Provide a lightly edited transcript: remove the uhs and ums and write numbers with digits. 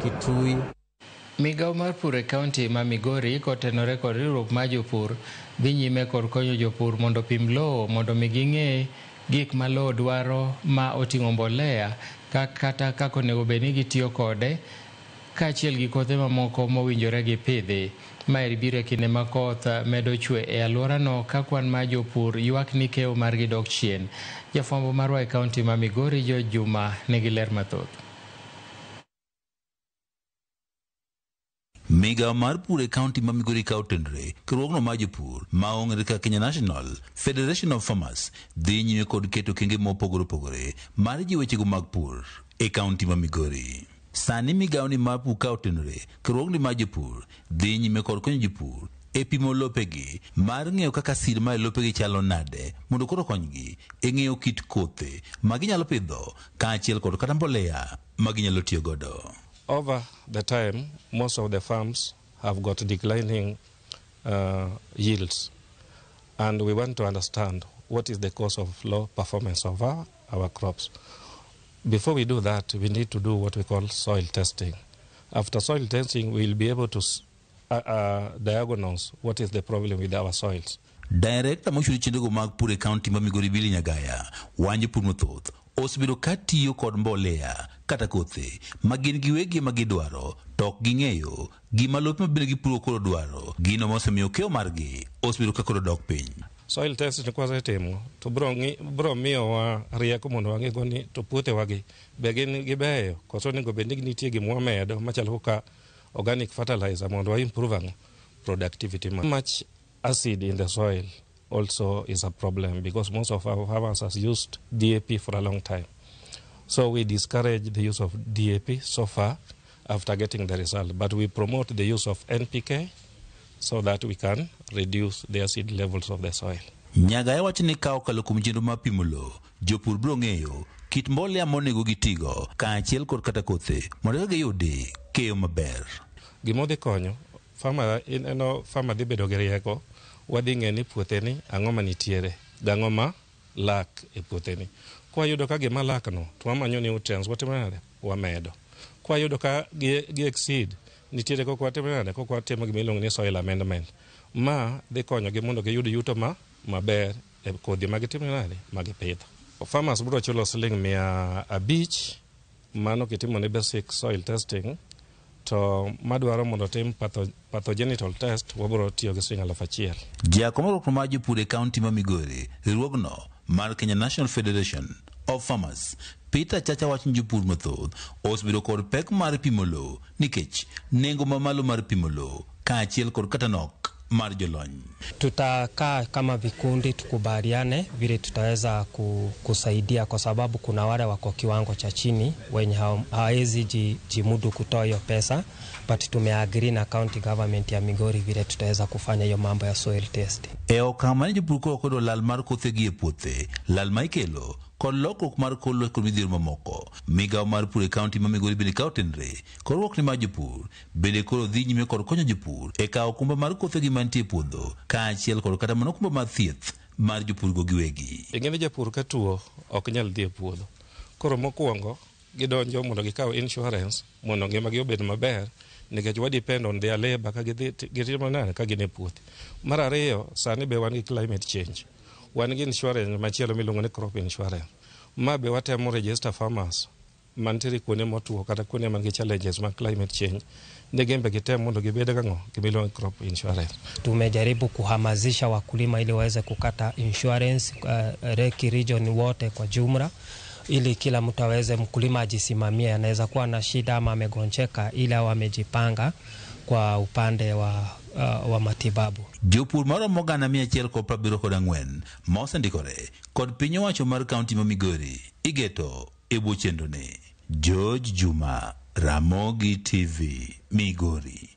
Kitui. Migao mar pur e kaunti ma Migori kotenore kod riwruok mar jopur dhi nyime kod konyo jopur mondo pim lowo mondo mi ging'e gik ma lowo dwaro ma oting'o mbolea kata kaka onego bed ni gitiyo kode kaachiel gi kothe mamoko mowinjore gi pidhi. Mae biro e kinde ma koth medo chwe e alworano ka kwan mar jopur ywak ni keyo margi dok chien. Jafwambo marwa e kaunti ma Migori George Juma nigi ler mathoth. Migao mar pur e kaunti ma Migori ka otenore riwruogno mar jopur ma ong'ere kaka Kenya National Federation of Farmers dhi nyime kod keto okenge mopogore opogore mar jiwo wechego mag pur e kaunti ma Migori. Sani migao ni mar pur ka otenore riwruogni mar jopur dhi nyime kod konyo jopur e pimo lopegi mar ng'eyo kaka sir mar lopegi chalo nade mondo koro konygi e ng'eyo kit kothe ma ginyalo pidho kaachiel kod kata mbolea ma ginyalo tiyo godo. Over the time, most of the farms have got declining yields, and we want to understand what is the cause of low performance of our crops. Before we do that, we need to do what we call soil testing. After soil testing, we will be able to diagnose what is the problem with our soils. Director mochuri chendego mag pur e kaunti ma Migori Billy Nyagaya wanje pur mathoth osebedo ka tiyo kod mbolea kata kothe ma gin giwegi ma gidwaro to ok ging'eyo gima lope mabende gipuro koro dwaro gino mosemiyo keyo margi osebedo ka koro dok piny. Soil testing kwasetimo to bro miyowa rieko mondo wang'ego ni to puothewagi be gin gibeyo koso onego bed ni nitie gima wamedo machalo kaka organic fertilizer mondo wa improve productivity. Much acid in the soil also is a problem because most of our farmers has used DAP for a long time. So we discourage the use of DAP so far after getting the result, but we promote the use of NPK so that we can reduce the acid levels of the soil. Nyagaya wacho ni ka okalo kuom chenro mar pimo lowo, jopur biro ng'eyo kit mbolea monego gitigo kaachiel kod kata kothe mondo giyudi keyo maber. Gima dhi konyo farmer dhi bedo gi rieko wadhi ng'e ni puotheni ang'o ma nitiere gang'o ma lak e puotheni. Kwayudo ka gima lakno to wamanyo nutrients watimo nade wamedo. Kwayudo ka gi exceed nitiere koko watimo nade koko watimo gima iluongo ni soil amendment. Ma dhi konyo gi mondo giyud yuto maber e kodhi ma gitimo nade ma gipidho. Farmers biro chulo $500 mano kitimo ne basic soil testing, to madwaro mondo tim pathogenital test wabiro tiyo gi $1,000. Jakomoro kuma jopur e kaunti ma Migori riwruogno mar Kenya National Federation of Farmers Peter Chacha wacho jopur mathoth osebedo kod pek mar pimo lowo nikech nengo mamalo mar pimo lowo kaachiel kod kata nok mar jolony. Tutakaa kama vikundi tukubaliane vile tutaweza kusaidia, kwa sababu kuna wale wako kiwango cha chini wenye hawezi jimudu kutoa hiyo pesa, but tumeagree na county government ya Migori vile tutaweza kufanya hiyo mambo ya soil testing. Okama jopur kodo lal mar kothegi e puothe, lal ma ikelo kod lokruok mar kolo kod midhiero mamoko. Migao mar pur e kaunti ma Migori bende ka otenore kod riwruokni mar jopur bende koro dhi nyime kod konyo jopur e kawo okumba mar kothegi mantie e puodho kaachiel kod kata mana okumba mar thieth mar jopur go giwegi. Ing'eni japur ka tuo ok nyal dhi e puodho, koro mokwongo gidonjo mondo gikaw insurance mondo ngimagi obed maber nikech wa depend on their labor ka gitimo nane ka gin e puothe. Mar ariyo, sani be wan gi climate change, wan gi insurance machielo miluongo ni crop insurance. Ma be watemo register farmers mantiere kuonde motuo kata kuonde man gi challenges mag climate change ne gembe gitemo mondo gibed gang'o gimiluongo crop insurance. Tumejaribu kuhamasisha wakulima ili waweze kukata insurance Reki region wote kwa jumla, ili kila mtu aweze, mkulima ajisimamie, anaweza kuwa na shida ama amegonjeka, ili awe amejipanga kwa upande wa matibabu. Jopur moro mogana 174 mosendikore kod piny owacho mar kaunti ma Migori igeto e bwo chendro ne. George Juma, Ramogi TV, Migori.